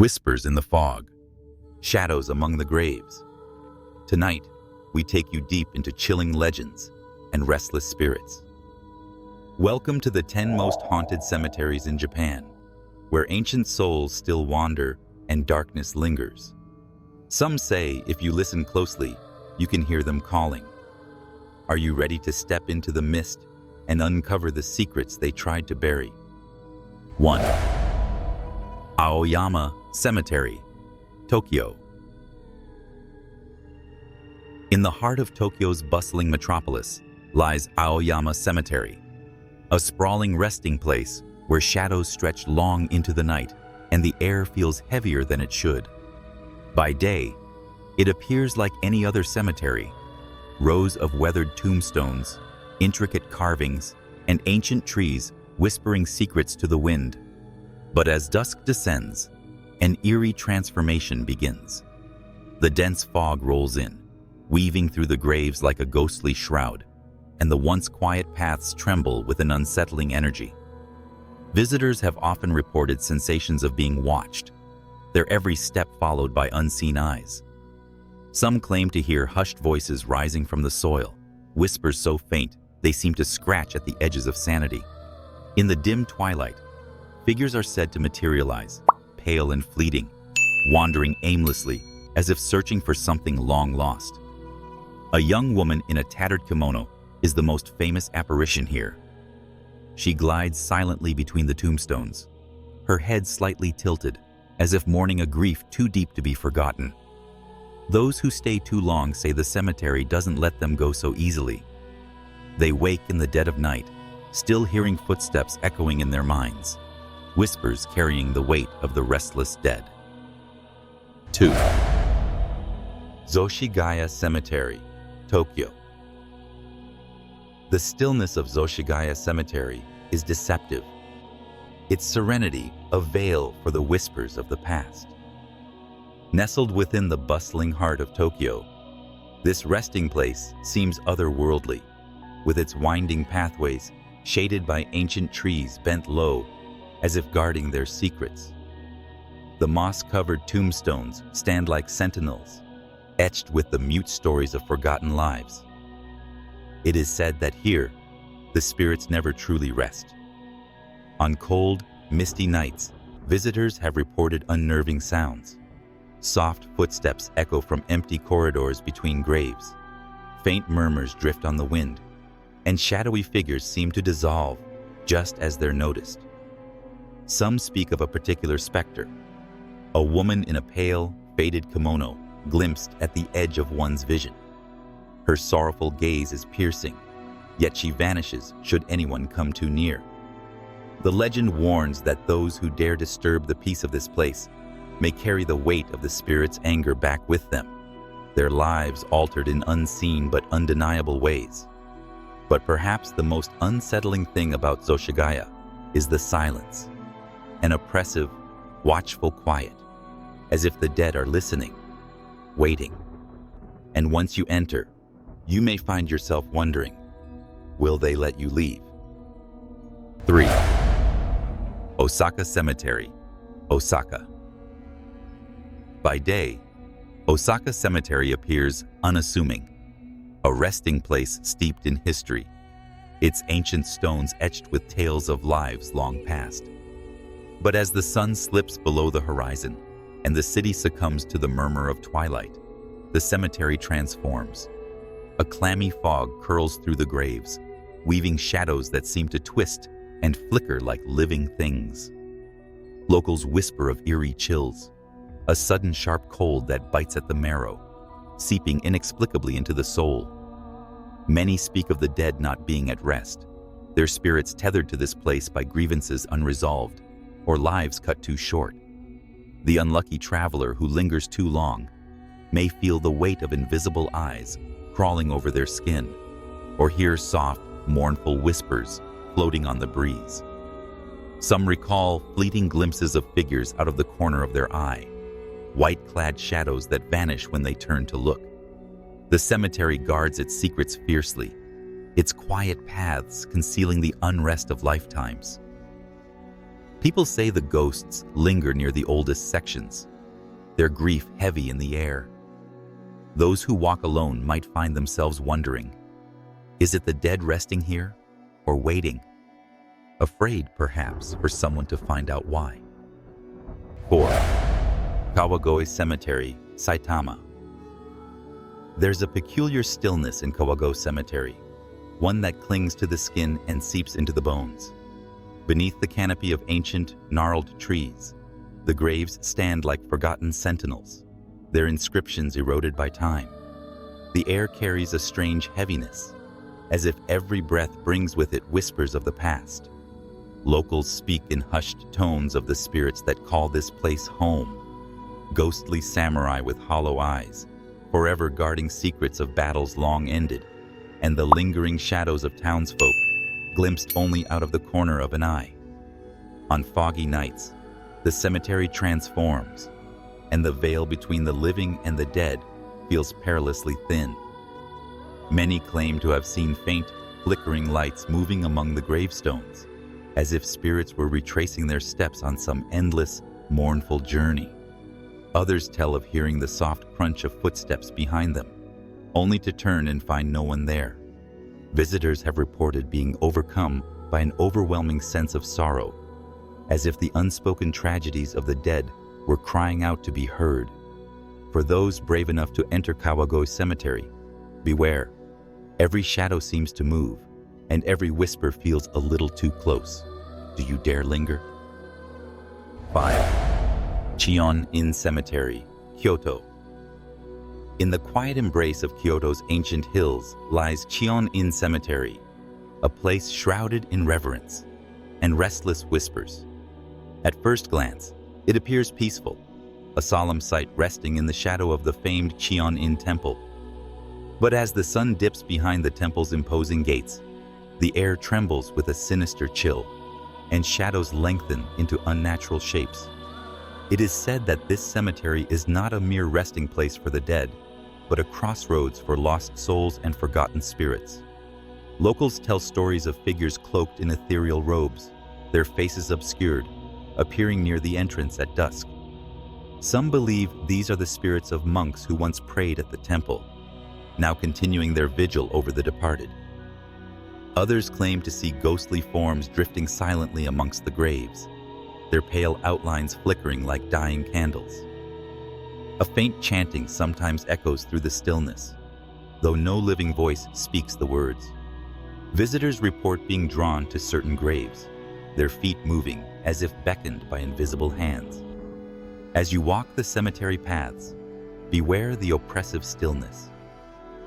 whispers in the fog, shadows among the graves. Tonight, we take you deep into chilling legends and restless spirits. Welcome to the 10 most haunted cemeteries in Japan, where ancient souls still wander and darkness lingers. Some say if you listen closely, you can hear them calling. Are you ready to step into the mist and uncover the secrets they tried to bury? 1. Aoyama Cemetery, Tokyo. In the heart of Tokyo's bustling metropolis lies Aoyama Cemetery, a sprawling resting place where shadows stretch long into the night and the air feels heavier than it should. By day, it appears like any other cemetery: rows of weathered tombstones, intricate carvings, and ancient trees whispering secrets to the wind. But as dusk descends, an eerie transformation begins. The dense fog rolls in, weaving through the graves like a ghostly shroud, and the once quiet paths tremble with an unsettling energy. Visitors have often reported sensations of being watched, their every step followed by unseen eyes. Some claim to hear hushed voices rising from the soil, whispers so faint they seem to scratch at the edges of sanity. In the dim twilight, figures are said to materialize, pale and fleeting, wandering aimlessly as if searching for something long lost. A young woman in a tattered kimono is the most famous apparition here. She glides silently between the tombstones, her head slightly tilted, as if mourning a grief too deep to be forgotten. Those who stay too long say the cemetery doesn't let them go so easily. They wake in the dead of night, still hearing footsteps echoing in their minds, whispers carrying the weight of the restless dead. 2. Zosagaya Cemetery, Tokyo. The stillness of Zosagaya Cemetery is deceptive, its serenity a veil for the whispers of the past. Nestled within the bustling heart of Tokyo, this resting place seems otherworldly, with its winding pathways shaded by ancient trees bent low, as if guarding their secrets. The moss-covered tombstones stand like sentinels, etched with the mute stories of forgotten lives. It is said that here, the spirits never truly rest. On cold, misty nights, visitors have reported unnerving sounds. Soft footsteps echo from empty corridors between graves. Faint murmurs drift on the wind, and shadowy figures seem to dissolve just as they're noticed. Some speak of a particular specter, a woman in a pale, faded kimono glimpsed at the edge of one's vision. Her sorrowful gaze is piercing, yet she vanishes should anyone come too near. The legend warns that those who dare disturb the peace of this place may carry the weight of the spirit's anger back with them, their lives altered in unseen but undeniable ways. But perhaps the most unsettling thing about Zosagaya is the silence, an oppressive, watchful quiet, as if the dead are listening, waiting. And once you enter, you may find yourself wondering, will they let you leave? 3. Osaka Cemetery, Osaka. By day, Osaka Cemetery appears unassuming, a resting place steeped in history, its ancient stones etched with tales of lives long past. But as the sun slips below the horizon and the city succumbs to the murmur of twilight, the cemetery transforms. A clammy fog curls through the graves, weaving shadows that seem to twist and flicker like living things. Locals whisper of eerie chills, a sudden sharp cold that bites at the marrow, seeping inexplicably into the soul. Many speak of the dead not being at rest, their spirits tethered to this place by grievances unresolved, or lives cut too short. The unlucky traveler who lingers too long may feel the weight of invisible eyes crawling over their skin, or hear soft, mournful whispers floating on the breeze. Some recall fleeting glimpses of figures out of the corner of their eye, white-clad shadows that vanish when they turn to look. The cemetery guards its secrets fiercely, its quiet paths concealing the unrest of lifetimes. People say the ghosts linger near the oldest sections, their grief heavy in the air. Those who walk alone might find themselves wondering, is it the dead resting here or waiting? Afraid, perhaps, for someone to find out why. 4. Kawagoe Cemetery, Saitama. There's a peculiar stillness in Kawagoe Cemetery, one that clings to the skin and seeps into the bones. Beneath the canopy of ancient, gnarled trees, the graves stand like forgotten sentinels, their inscriptions eroded by time. The air carries a strange heaviness, as if every breath brings with it whispers of the past. Locals speak in hushed tones of the spirits that call this place home. Ghostly samurai with hollow eyes, forever guarding secrets of battles long ended, and the lingering shadows of townsfolk, glimpsed only out of the corner of an eye. On foggy nights, the cemetery transforms, and the veil between the living and the dead feels perilously thin. Many claim to have seen faint, flickering lights moving among the gravestones, as if spirits were retracing their steps on some endless, mournful journey. Others tell of hearing the soft crunch of footsteps behind them, only to turn and find no one there. Visitors have reported being overcome by an overwhelming sense of sorrow, as if the unspoken tragedies of the dead were crying out to be heard. For those brave enough to enter Kawagoe Cemetery, beware. Every shadow seems to move, and every whisper feels a little too close. Do you dare linger? 5. Chion Cemetery, Kyoto. In the quiet embrace of Kyoto's ancient hills lies Chion Cemetery, a place shrouded in reverence and restless whispers. At first glance, it appears peaceful, a solemn site resting in the shadow of the famed Chion Temple. But as the sun dips behind the temple's imposing gates, the air trembles with a sinister chill, and shadows lengthen into unnatural shapes. It is said that this cemetery is not a mere resting place for the dead, but a crossroads for lost souls and forgotten spirits. Locals tell stories of figures cloaked in ethereal robes, their faces obscured, appearing near the entrance at dusk. Some believe these are the spirits of monks who once prayed at the temple, now continuing their vigil over the departed. Others claim to see ghostly forms drifting silently amongst the graves, their pale outlines flickering like dying candles. A faint chanting sometimes echoes through the stillness, though no living voice speaks the words. Visitors report being drawn to certain graves, their feet moving as if beckoned by invisible hands. As you walk the cemetery paths, beware the oppressive stillness.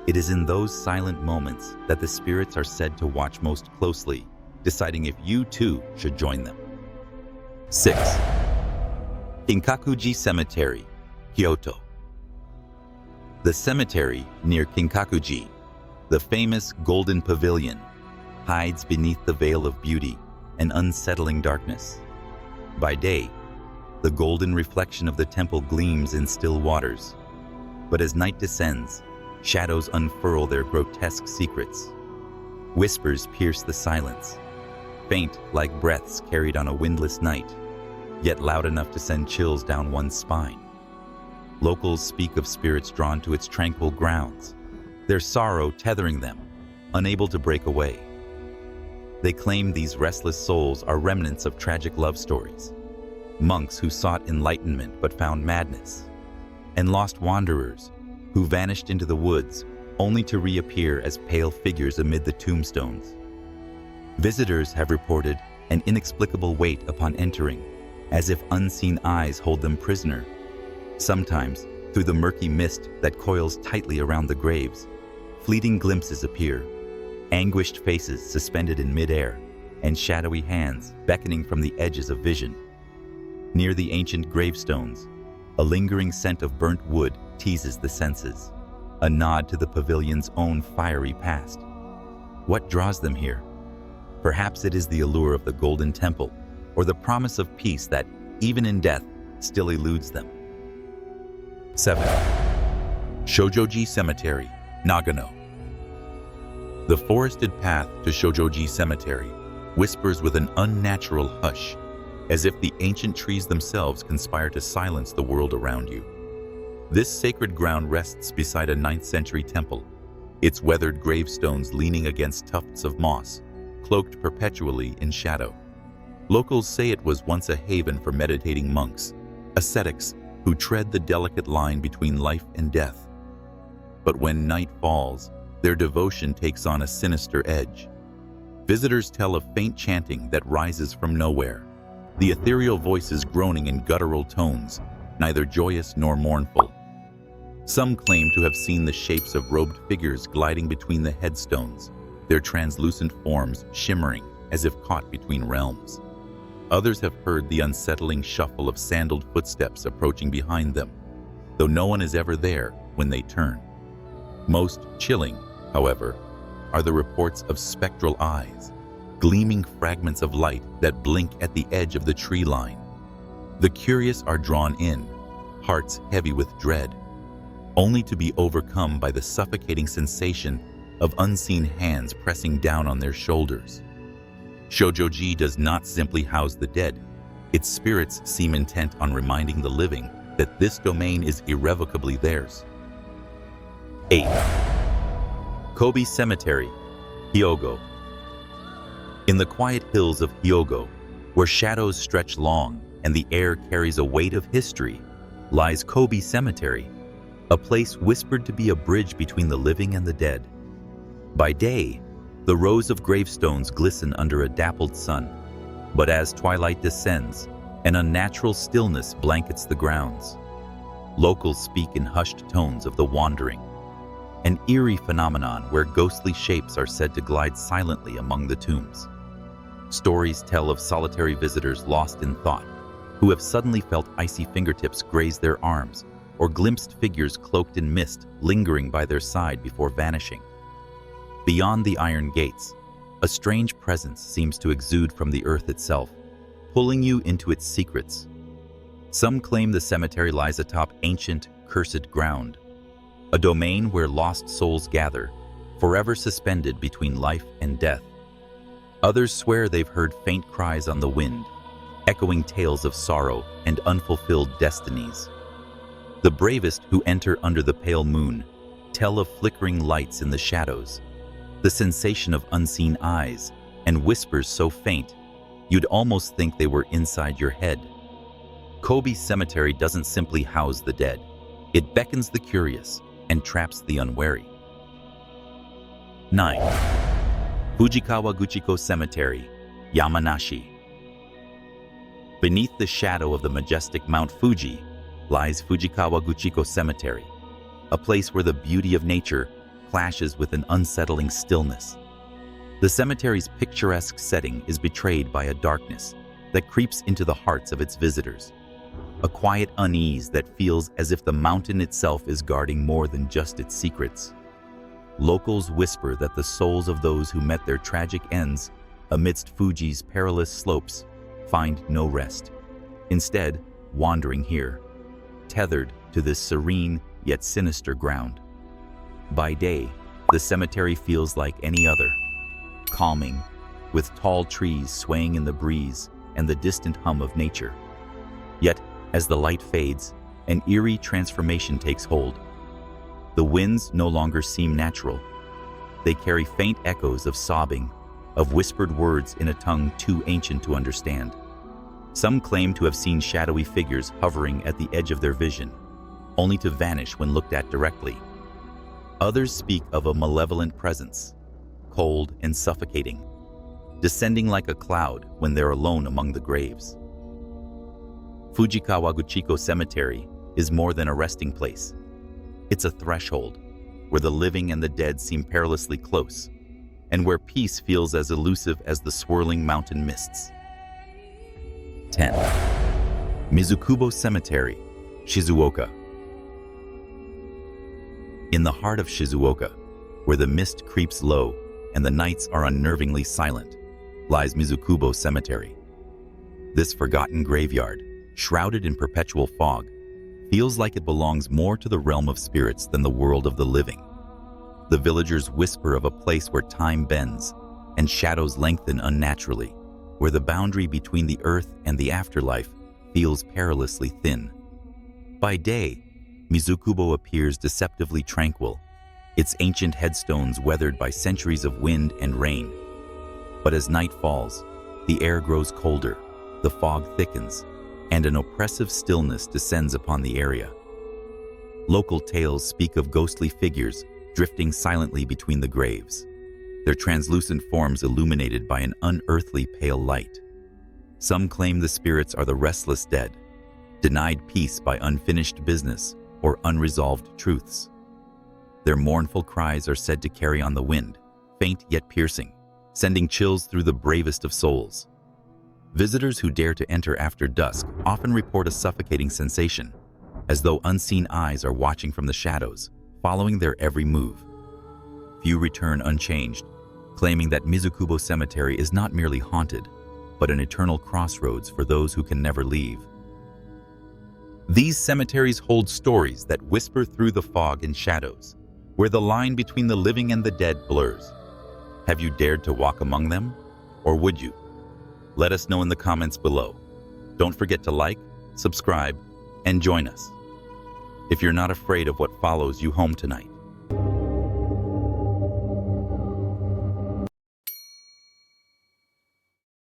It is in those silent moments that the spirits are said to watch most closely, deciding if you too should join them. 6. Kinkaku-ji Cemetery, Kyoto. The cemetery near Kinkaku-ji, the famous golden pavilion, hides beneath the veil of beauty and unsettling darkness. By day, the golden reflection of the temple gleams in still waters, but as night descends, shadows unfurl their grotesque secrets. Whispers pierce the silence, faint like breaths carried on a windless night, yet loud enough to send chills down one's spine. Locals speak of spirits drawn to its tranquil grounds, their sorrow tethering them, unable to break away. They claim these restless souls are remnants of tragic love stories, monks who sought enlightenment but found madness, and lost wanderers who vanished into the woods only to reappear as pale figures amid the tombstones. Visitors have reported an inexplicable weight upon entering, as if unseen eyes hold them prisoner. Sometimes, through the murky mist that coils tightly around the graves, fleeting glimpses appear, anguished faces suspended in midair, and shadowy hands beckoning from the edges of vision. Near the ancient gravestones, a lingering scent of burnt wood teases the senses, a nod to the pavilion's own fiery past. What draws them here? Perhaps it is the allure of the Golden Temple, or the promise of peace that, even in death, still eludes them. 7. Shojo Gi Cemetery, Nagano. The forested path to Shojo Gi Cemetery whispers with an unnatural hush, as if the ancient trees themselves conspire to silence the world around you. This sacred ground rests beside a 9th century temple, its weathered gravestones leaning against tufts of moss, cloaked perpetually in shadow. Locals say it was once a haven for meditating monks, ascetics who tread the delicate line between life and death. But when night falls, their devotion takes on a sinister edge. Visitors tell of faint chanting that rises from nowhere, the ethereal voices groaning in guttural tones, neither joyous nor mournful. Some claim to have seen the shapes of robed figures gliding between the headstones, their translucent forms shimmering as if caught between realms. Others have heard the unsettling shuffle of sandaled footsteps approaching behind them, though no one is ever there when they turn. Most chilling, however, are the reports of spectral eyes, gleaming fragments of light that blink at the edge of the tree line. The curious are drawn in, hearts heavy with dread, only to be overcome by the suffocating sensation of unseen hands pressing down on their shoulders. Shojo Gi does not simply house the dead. Its spirits seem intent on reminding the living that this domain is irrevocably theirs. 8. Kobe Cemetery, Hyogo. In the quiet hills of Hyogo, where shadows stretch long and the air carries a weight of history, lies Kobe Cemetery, a place whispered to be a bridge between the living and the dead. By day, the rows of gravestones glisten under a dappled sun, but as twilight descends, an unnatural stillness blankets the grounds. Locals speak in hushed tones of the wandering, an eerie phenomenon where ghostly shapes are said to glide silently among the tombs. Stories tell of solitary visitors lost in thought, who have suddenly felt icy fingertips graze their arms, or glimpsed figures cloaked in mist lingering by their side before vanishing. Beyond the iron gates, a strange presence seems to exude from the earth itself, pulling you into its secrets. Some claim the cemetery lies atop ancient, cursed ground, a domain where lost souls gather, forever suspended between life and death. Others swear they've heard faint cries on the wind, echoing tales of sorrow and unfulfilled destinies. The bravest who enter under the pale moon tell of flickering lights in the shadows, the sensation of unseen eyes, and whispers so faint you'd almost think they were inside your head. Kobe Cemetery doesn't simply house the dead. It beckons the curious and traps the unwary. 9. Fujiachiko Cemetery, Yamanashi. Beneath the shadow of the majestic Mount Fuji lies Fujiachiko Cemetery, a place where the beauty of nature clashes with an unsettling stillness. The cemetery's picturesque setting is betrayed by a darkness that creeps into the hearts of its visitors, a quiet unease that feels as if the mountain itself is guarding more than just its secrets. Locals whisper that the souls of those who met their tragic ends amidst Fuji's perilous slopes find no rest, instead wandering here, tethered to this serene yet sinister ground. By day, the cemetery feels like any other, calming, with tall trees swaying in the breeze and the distant hum of nature. Yet, as the light fades, an eerie transformation takes hold. The winds no longer seem natural. They carry faint echoes of sobbing, of whispered words in a tongue too ancient to understand. Some claim to have seen shadowy figures hovering at the edge of their vision, only to vanish when looked at directly. Others speak of a malevolent presence, cold and suffocating, descending like a cloud when they're alone among the graves. Fujiachiko Cemetery is more than a resting place. It's a threshold where the living and the dead seem perilously close, and where peace feels as elusive as the swirling mountain mists. 10. Mizukubo Cemetery, Shizuoka. In the heart of Shizuoka, where the mist creeps low and the nights are unnervingly silent, lies Mizukubo Cemetery. This forgotten graveyard, shrouded in perpetual fog, feels like it belongs more to the realm of spirits than the world of the living. The villagers whisper of a place where time bends and shadows lengthen unnaturally, where the boundary between the earth and the afterlife feels perilously thin. By day, Mizukubo appears deceptively tranquil, its ancient headstones weathered by centuries of wind and rain. But as night falls, the air grows colder, the fog thickens, and an oppressive stillness descends upon the area. Local tales speak of ghostly figures drifting silently between the graves, their translucent forms illuminated by an unearthly pale light. Some claim the spirits are the restless dead, denied peace by unfinished business or unresolved truths. Their mournful cries are said to carry on the wind, faint yet piercing, sending chills through the bravest of souls. Visitors who dare to enter after dusk often report a suffocating sensation, as though unseen eyes are watching from the shadows, following their every move. Few return unchanged, claiming that Mizukubo Cemetery is not merely haunted, but an eternal crossroads for those who can never leave. These cemeteries hold stories that whisper through the fog and shadows, where the line between the living and the dead blurs. Have you dared to walk among them? Or would you? Let us know in the comments below. Don't forget to like, subscribe, and join us if you're not afraid of what follows you home tonight.